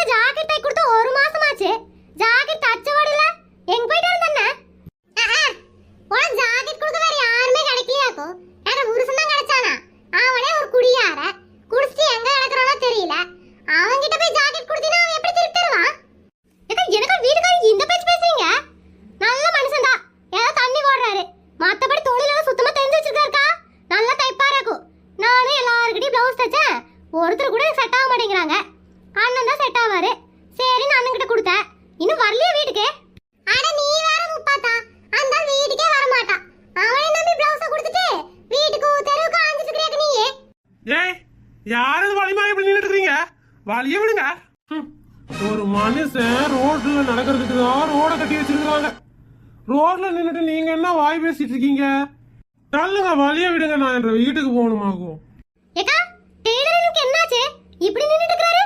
Jacket தை கொடுத்து 1 மாசமாச்சு. Jacket தச்ச வடல எங்க போயிட்டு வந்தண்ணே? உன் ஜாக்கெட் கொடுக்க வேற யாருமே கிடைக்கலையாக்கோ? வேற புருஷன் தான் கிடைச்சானா? அவனே ஒரு குடியார குடிச்சிட்டு எங்க கிடக்குறானோ தெரியல. அவன் கிட்ட போய் ஜாக்கெட் கொடுத்தீனா அவன் எப்படி திருப்பி தருவான்? எனக்கு வீட்டுக்காரங்க இந்த பேச்சு பேசுறீங்க? நல்ல மனுஷன்டா, ஏதோ தண்ணி போடுறாரு. மத்தபடி தொழிலெல்லாம் சுத்தமா தெரிஞ்சு வச்சிருக்காருக்கா. நல்லா தைப்பாராக்கு. நானும் எல்லாருக்கிட்டையும் பிளவுஸ் தைச்சேன். ஒருத்தர் கூட செட் ஆக மாட்டேங்கிறாங்க. அண்ணன் தான் செட் ஆவாரு. சரின்னு அண்ணன் கிட்ட கொடுத்தேன். இன்னும் வரலையா வீட்டுக்கு? அட நீ வேற முப்பாத்தா, அந்த வீட்டுக்கே வர மாட்டான். அவனே நம்பி பிளவுஸ் கொடுத்துட்டு வீட்டுக்கு தெருவுக்கு ஆஞ்சிட்டு இருக்கீங்க நீ. ஏய், யாரது வழிமாறி இப்படி நின்னுட்டு இருக்கீங்க? வழிய விடுங்க. ஒரு மனுஷன் ரோட்ல நடக்கிறதுக்கு தான் ரோட கட்டி வச்சிருக்காங்க. ரோட்ல நின்னுட்டு நீங்க என்ன வாய் பேசிட்டு இருக்கீங்க? தள்ளுங்க, வழிய விடுங்க. நான் என்ற வீட்டுக்கு போகணுமாகும். ஏக்கா, டெய்லருக்கு என்னாச்சு? இப்படி நின்னுட்டு